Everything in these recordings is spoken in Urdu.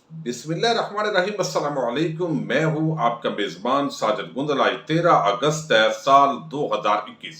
بسم اللہ الرحمن الرحیم، السلام علیکم۔ میں ہوں آپ کا میزبان ساجد گندل۔ آج 13 اگست ہے سال 2021۔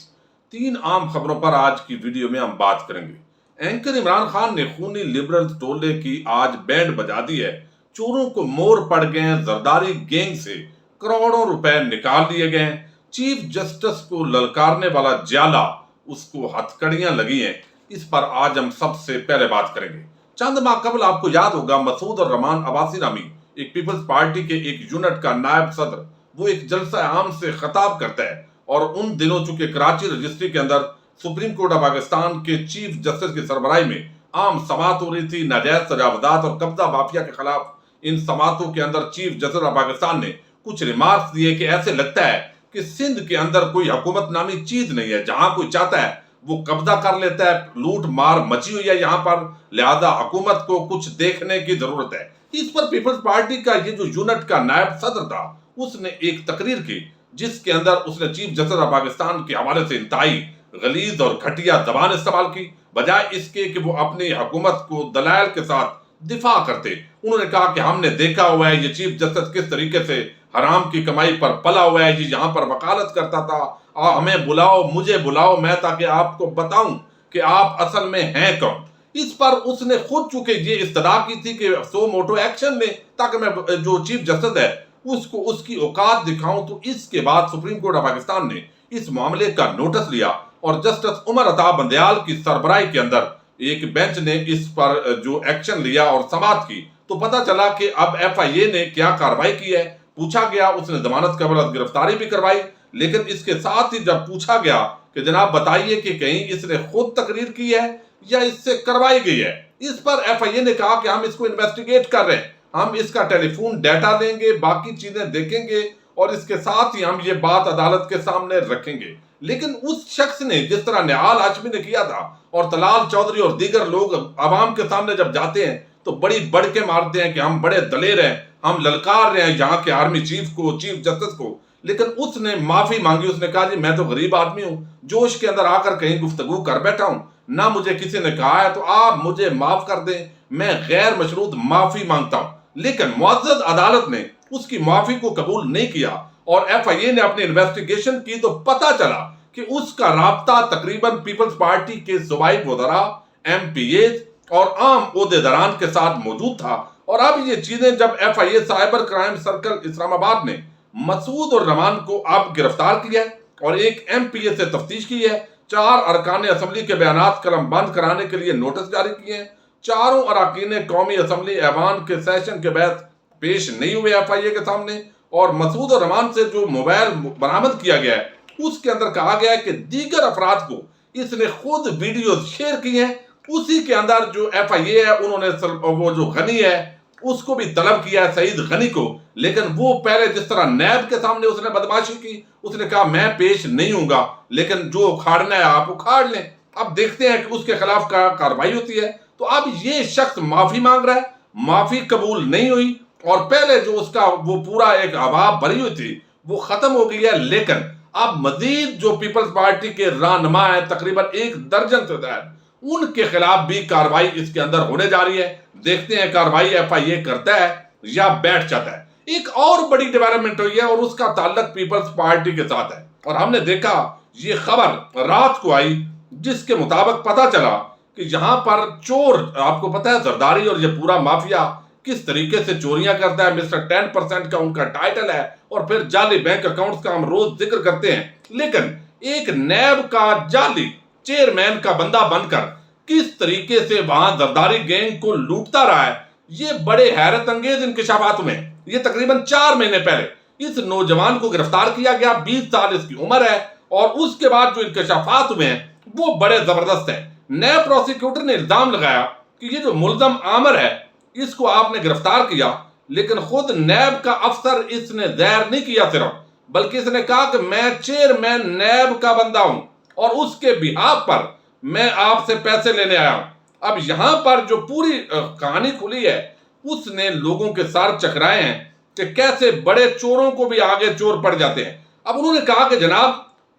3 عام خبروں پر آج کی ویڈیو میں ہم بات کریں گے۔ اینکر عمران خان نے خونی لبرل ٹولے کی آج بینڈ بجا دی ہے۔ چوروں کو مور پڑ گئے ہیں، زرداری گینگ سے کروڑوں روپے نکال لیے گئے ہیں۔ چیف جسٹس کو للکارنے والا جالا، اس کو ہتھکڑیاں لگی ہیں۔ اس پر آج ہم سب سے پہلے بات کریں گے۔ چند ماہ قبل آپ کو یاد ہوگا مسعود الرحمان عباسی نامی ایک پیپلز پارٹی کے ایک یونٹ کا نائب صدر، وہ ایک جلسہ عام سے خطاب کرتا ہے، اور ان دنوں چونکہ کراچی رجسٹری کے اندر سپریم کورٹ آف پاکستان کے چیف جسٹس کی سربراہی میں عام سماعت ہو رہی تھی ناجائز تجاوزات اور قبضہ مافیا کے خلاف۔ ان سماعتوں کے اندر چیف جسٹس آف پاکستان نے کچھ ریمارکس دیے کہ ایسے لگتا ہے کہ سندھ کے اندر کوئی حکومت نامی چیز نہیں ہے، جہاں کوئی چاہتا ہے وہ قبضہ کر لیتا ہے، لوٹ مار مچی ہوئی ہے یہاں پر، لہذا حکومت کو کچھ دیکھنے کی ضرورت ہے۔ اس پر پیپلز پارٹی کا یہ جو یونٹ کا نائب صدر تھا، اس نے ایک تقریر کی جس کے اندر اس نے چیف جسٹس آف پاکستان کے حوالے سے انتہائی غلیظ اور گھٹیا زبان استعمال کی، بجائے اس کے کہ وہ اپنی حکومت کو دلائل کے ساتھ دفاع کرتے۔ انہوں نے کہا کہ ہم نے دیکھا ہوا ہے یہ چیف جسٹس کس طریقے سے حرام کی کمائی پر پلا ہوا ہے، یہ یہاں پر وکالت کرتا تھا، ہمیں بلاؤ، مجھے بلاؤ، میں تاکہ آپ کو بتاؤں کہ آپ اصل میں ہیں کون۔ اس پر اس نے خود چونکہ یہ استدعا کی تھی کہ سو موٹو ایکشن لیں تاکہ میں جو چیف جسٹس ہے اس کو اس کی اوقات دکھاؤں۔ تو اس کے بعد سپریم کورٹ آف پاکستان نے اس معاملے کا نوٹس لیا اور جسٹس عمر عطا بندیال کی سربراہی کے اندر ایک بینچ نے اس پر جو ایکشن لیا اور سماعت کی، تو پتہ چلا کہ اب ایف آئی اے نے کیا کارروائی کی ہے۔ پوچھا گیا، اس نے ضمانت قبل از گرفتاری بھی کروائی، لیکن اس کے ساتھ ہی جب پوچھا گیا کہ جناب بتائیے کہ کہیں اس نے خود تقریر کی ہے یا اس سے کروائی گئی ہے، اس پر ایف آئی اے نے کہا کہ ہم اس کو انویسٹیگیٹ کر رہے ہیں، ہم اس کا ٹیلی فون ڈیٹا لیں گے، باقی چیزیں دیکھیں گے، اور اس کے ساتھ ہی ہم یہ بات عدالت کے سامنے رکھیں گے۔ لیکن اس شخص نے، جس طرح نہال ہاشمی نے کیا تھا اور طلال چودھری اور دیگر لوگ عوام کے سامنے جب جاتے ہیں تو بڑی بڑھ کے مارتے ہیں کہ ہم بڑے دلیر ہیں، ہم للکار رہے ہیں یہاں کے آرمی چیف کو، چیف جسٹس کو، لیکن اس نے معافی مانگی۔ اس نے کہا جی میں تو غریب آدمی ہوں، جوش کے اندر آ کر کہیں گفتگو کر بیٹھا ہوں، نہ مجھے کسی نے کہا ہے، تو آپ مجھے معاف کر دیں، میں غیر مشروط معافی مانگتا ہوں۔ لیکن معزز عدالت نے اس کی معافی کو قبول نہیں کیا، اور ایف آئی اے نے اپنی انویسٹیگیشن کی تو پتہ چلا کہ اس کا رابطہ تقریباً پیپلز پارٹی کے صوبائی وزراء، ایم پی ایز اور عام عہدیداران کے ساتھ موجود تھا۔ اور اب یہ چیزیں جب F I A cyber crime circle اسلام آباد نے مسعود الرحمان کو اب گرفتار کیا ہے اور ایک ایم پی اے سے تفتیش کی ہے، 4 ارکان اسمبلی کے بیانات قلم بند کرانے کے لیے نوٹس جاری کیے ہیں، چاروں اراکین قومی اسمبلی ایوان کے سیشن کے بعد پیش نہیں ہوئے ایف آئی اے کے سامنے، اور مسعود الرحمان سے جو موبائل برآمد کیا گیا ہے اس کے اندر کہا گیا ہے کہ دیگر افراد کو اس نے خود ویڈیوز شیئر کی ہیں۔ اسی کے اندر جو ایف آئی اے ہے انہوں نے وہ جو غنی ہے اس کو بھی طلب کیا ہے، سعید غنی کو، لیکن وہ پہلے جس طرح نیب کے سامنے اس نے بدماشی کی، اس نے کہا میں پیش نہیں ہوں گا، لیکن جو اکھاڑنا ہے آپ اکھاڑ لیں۔ اب دیکھتے ہیں کہ اس کے خلاف کارروائی ہوتی ہے۔ تو اب یہ شخص معافی مانگ رہا ہے، معافی قبول نہیں ہوئی، اور پہلے جو اس کا وہ پورا ایک ہوا بھری ہوئی تھی وہ ختم ہو گئی ہے، لیکن اب مزید جو پیپلز پارٹی کے رہنما ہیں تقریباً 1 درجن سے زائد، ان کے خلاف بھی کارروائی اس کے اندر ہونے جا رہی ہے۔ دیکھتے ہیں کارروائی ایف آئی اے کرتا ہے یا بیٹھ جاتا ہے۔ ایک اور بڑی ڈیولپمنٹ ہوئی ہے اور اس کا تعلق پیپلز پارٹی کے ساتھ ہے، اور ہم نے دیکھا یہ خبر رات کو آئی جس کے مطابق پتہ چلا کہ یہاں پر چور، آپ کو پتہ ہے زرداری اور یہ پورا مافیا کس طریقے سے چوریاں کرتا ہے، مسٹر 10% کا ان کا ٹائٹل ہے، اور پھر جعلی بینک اکاؤنٹس کا ہم روز ذکر کرتے ہیں، لیکن ایک نیب کا جعلی چیئرمین کا بندہ بن کر کس طریقے سے وہاں زرداری گینگ کو لوٹتا رہا ہے، یہ بڑے حیرت انگیز انکشافات میں۔ یہ تقریباً 4 مہینے پہلے اس نوجوان کو گرفتار کیا گیا، 20 سال اس کی عمر ہے، اور اس کے بعد جو انکشافات ہوئے ہیں وہ بڑے زبردست ہیں۔ نیب پروسیکیوٹر نے الزام لگایا کہ یہ جو ملزم عامر ہے اس کو آپ نے گرفتار کیا، لیکن خود نیب کا افسر اس نے ظاہر نہیں کیا صرف، بلکہ اس نے کہا کہ میں چیئرمین نیب کا بندہ ہوں اور اس کے بہاف پر میں آپ سے پیسے لینے آیا ہوں۔ اب یہاں پر جو پوری کہانی کھلی ہے، اس نے لوگوں کے سر چکرائے ہیں کہ کیسے بڑے چوروں کو بھی آگے چور پڑ جاتے ہیں۔ اب انہوں نے کہا کہ جناب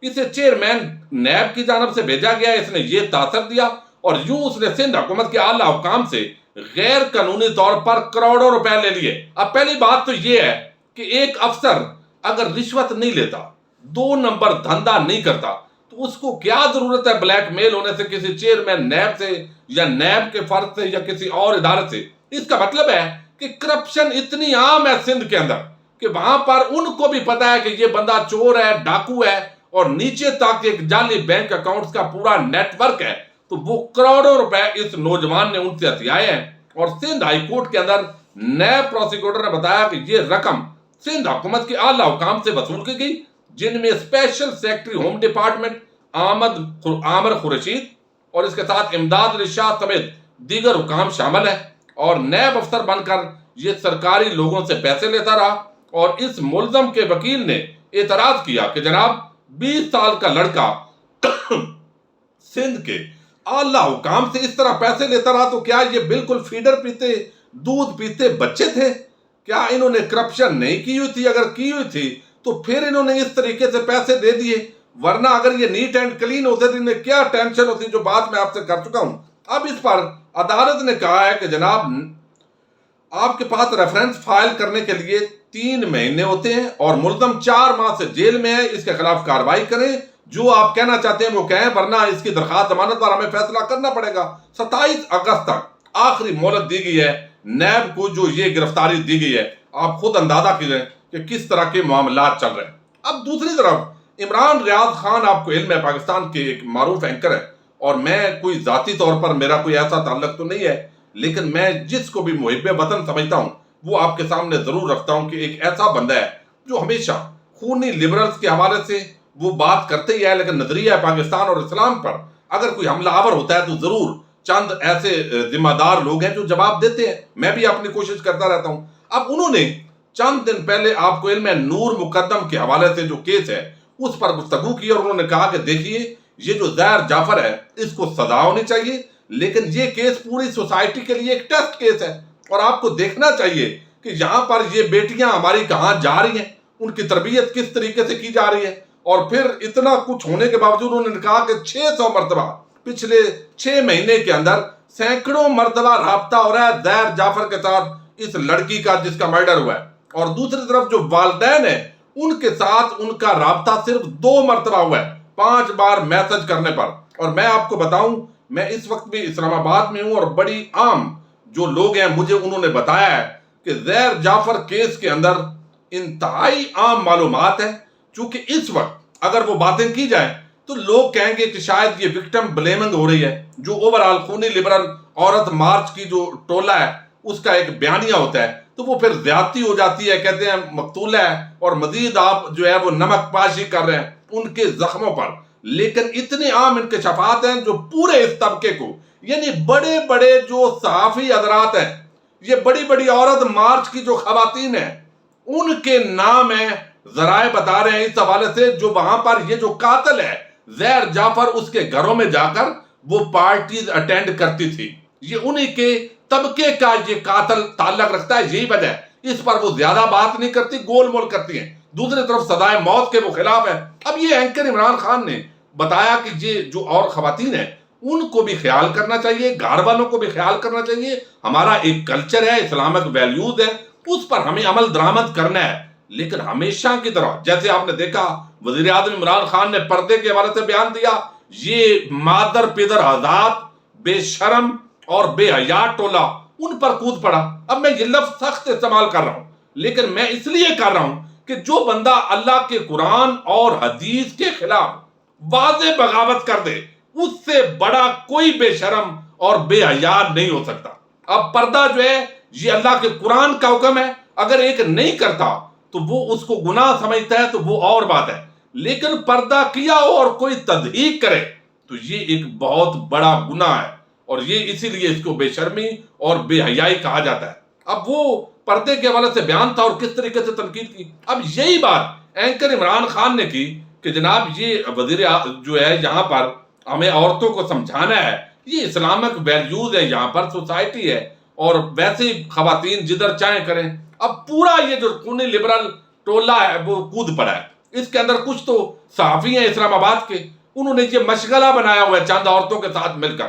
اسے چیئرمین نیب کی جانب سے بھیجا گیا، اس نے یہ تاثر دیا، اور یوں اس نے سندھ حکومت کے اعلیٰ حکام سے غیر قانونی طور پر کروڑوں روپے لے لیے۔ اب پہلی بات تو یہ ہے کہ ایک افسر اگر رشوت نہیں لیتا، 2 نمبر دھندا نہیں کرتا، تو اس کو کیا ضرورت ہے بلیک میل ہونے سے کسی چیئرمین نیب سے یا نیب کے فرد سے یا کسی اور ادارے سے؟ اس کا مطلب ہے کہ کرپشن اتنی عام ہے سندھ کے اندر کہ وہاں پر ان کو بھی پتا ہے کہ یہ بندہ چور ہے، ڈاکو ہے، اور نیچے تک ایک جعلی بینک اکاؤنٹس کا پورا نیٹ ورک ہے۔ تو وہ کروڑوں روپے اس نوجوان نے ان سے ہتھیائے ہیں، اور سندھ ہائی کورٹ کے اندر نیب پروسیکیوٹر نے بتایا کہ یہ رقم سندھ حکومت کے اعلی حکام سے وصول کی گئی، جن میں اسپیشل سیکرٹری ہوم ڈپارٹمنٹ عامر خورشید اور اس کے ساتھ امداد علی شاہ سمیت دیگر حکام شامل ہیں۔ اور نیب افسر بن کر یہ سرکاری لوگوں سے پیسے لیتا رہا، اور اس ملزم کے وکیل نے اعتراض کیا کہ جناب 20 سال کا لڑکا سندھ کے اعلیٰ حکام سے اس طرح پیسے لیتا رہا، تو کیا یہ بالکل فیڈر پیتے دودھ پیتے بچے تھے؟ کیا انہوں نے کرپشن نہیں کی ہوئی تھی؟ اگر کی ہوئی تھی تو پھر انہوں نے اس طریقے سے پیسے دے دیے، ورنہ اگر یہ نیٹ اینڈ کلین ہوتے تو انہیں کیا ٹینشن ہوتی، جو بات میں آپ سے کر چکا ہوں۔ اب اس پر عدالت نے کہا ہے کہ جناب آپ کے پاس ریفرنس فائل کرنے کے لیے 3 مہینے ہوتے ہیں، اور ملزم 4 ماہ سے جیل میں ہے، اس کے خلاف کارروائی کریں، جو آپ کہنا چاہتے ہیں وہ کہیں، ورنہ اس کی درخواست ضمانت پر ہمیں فیصلہ کرنا پڑے گا۔ 27 اگست تک آخری مہلت دی گئی ہے نیب کو، جو یہ گرفتاری دی گئی ہے۔ آپ خود اندازہ کیجئے کہ کس طرح کے معاملات چل رہے ہیں۔ اب دوسری طرف عمران ریاض خان، آپ کو علم ہے، پاکستان کے ایک معروف اینکر ہے، اور میں کوئی ذاتی طور پر میرا کوئی ایسا تعلق تو نہیں ہے، لیکن میں جس کو بھی محب وطن سمجھتا ہوں وہ آپ کے سامنے ضرور رکھتا ہوں کہ ایک ایسا بندہ ہے جو ہمیشہ خونی لبرلز کے حوالے سے وہ بات کرتے ہی ہے، لیکن نظریہ پاکستان اور اسلام پر اگر کوئی حملہ آور ہوتا ہے تو ضرور چند ایسے ذمہ دار لوگ ہیں جو جواب دیتے ہیں۔ میں بھی اپنی کوشش کرتا رہتا ہوں۔ اب انہوں نے چند دن پہلے، آپ کو علم ہے، نور مقدم کے حوالے سے جو کیس ہے اس پر گفتگو کی، اور انہوں نے کہا کہ دیکھیے یہ جو زہر جعفر ہے اس کو سزا ہونی چاہیے، لیکن یہ کیس پوری سوسائٹی کے لیے ایک ٹیسٹ کیس ہے، اور آپ کو دیکھنا چاہیے کہ یہاں پر یہ بیٹیاں ہماری کہاں جا رہی ہیں، ان کی تربیت کس طریقے سے کی جا رہی ہے۔ اور پھر اتنا کچھ ہونے کے باوجود انہوں نے کہا کہ 600 مرتبہ پچھلے 6 مہینے کے اندر سینکڑوں مرتبہ رابطہ ہو رہا ہے زہر جعفر کے ساتھ، اس لڑکی کا جس کا مرڈر ہوا ہے، اور دوسری طرف جو والدین ہیں ان کے ساتھ ان کا رابطہ صرف 2 مرتبہ ہوا ہے، 5 بار میسج کرنے پر۔ اور میں آپ کو بتاؤں، میں اس وقت بھی اسلام آباد میں ہوں، اور بڑی عام جو لوگ ہیں مجھے انہوں نے بتایا ہے کہ زہر جعفر کیس کے اندر انتہائی عام معلومات ہیں، چونکہ اس وقت اگر وہ باتیں کی جائیں تو لوگ کہیں گے کہ شاید یہ وکٹم بلیمنگ ہو رہی ہے، جو اوورال خونی لبرل عورت مارچ کی جو ٹولہ ہے اس کا ایک بیانیہ ہوتا ہے، تو وہ پھر زیادتی ہو جاتی ہے، کہتے ہیں مقتولہ ہے، اور مزید آپ جو ہے وہ نمک پاشی کر رہے ہیں ان کے زخموں پر۔ لیکن اتنے عام انکشافات ہیں جو پورے اس طبقے کو، یعنی بڑے بڑے جو صحافی حضرات ہیں، یہ بڑی بڑی عورت مارچ کی جو خواتین ہیں، ان کے نام ہیں، ذرائع بتا رہے ہیں اس حوالے سے، جو وہاں پر یہ جو قاتل ہے زہر جعفر، اس کے گھروں میں جا کر وہ پارٹیز اٹینڈ کرتی تھی۔ یہ انہی کے طبقے کا یہ قاتل تعلق رکھتا ہے، یہی وجہ ہے اس پر وہ زیادہ بات نہیں کرتی، گول مول کرتی ہیں۔ دوسری طرف سزائے موت کے وہ خلاف ہے۔ اب یہ اینکر عمران خان نے بتایا کہ یہ جو اور خواتین ہیں ان کو بھی خیال کرنا چاہیے، گھر والوں کو بھی خیال کرنا چاہیے، ہمارا ایک کلچر ہے، اسلامک ویلیوز ہے، اس پر ہمیں عمل درآمد کرنا ہے۔ لیکن ہمیشہ کی طرح جیسے آپ نے دیکھا وزیر اعظم عمران خان نے پردے کے حوالے سے بیان دیا، یہ مادر پیدر حضرات، بے شرم اور بے حیا ٹولہ ان پر کود پڑا۔ اب میں یہ لفظ سخت استعمال کر رہا ہوں، لیکن میں اس لیے کر رہا ہوں کہ جو بندہ اللہ کے قرآن اور حدیث کے خلاف واضح بغاوت کر دے، اس سے بڑا کوئی بے شرم اور بے حیا نہیں ہو سکتا۔ اب پردہ جو ہے یہ اللہ کے قرآن کا حکم ہے، اگر ایک نہیں کرتا تو وہ اس کو گناہ سمجھتا ہے تو وہ اور بات ہے، لیکن پردہ کیا ہو اور کوئی تضحیق کرے تو یہ ایک بہت بڑا گناہ ہے، اور یہ اسی لیے اس کو بے شرمی اور بے حیائی کہا جاتا ہے۔ اب وہ پردے کے حوالے سے بیان تھا اور کس طریقے سے تنقید کی۔ اب یہی بات اینکر عمران خان نے کی کہ جناب یہ وزیر جو ہے یہاں پر ہمیں عورتوں کو سمجھانا ہے، یہ اسلامک ویلیوز ہے، یہاں پر سوسائٹی ہے، اور ویسے ہی خواتین جدھر چاہیں کریں۔ اب پورا یہ جو خونی لبرل ٹولہ ہے وہ کود پڑا ہے۔ اس کے اندر کچھ تو صحافی ہیں اسلام آباد کے، انہوں نے یہ مشغلہ بنایا ہوا ہے چند عورتوں کے ساتھ مل کر،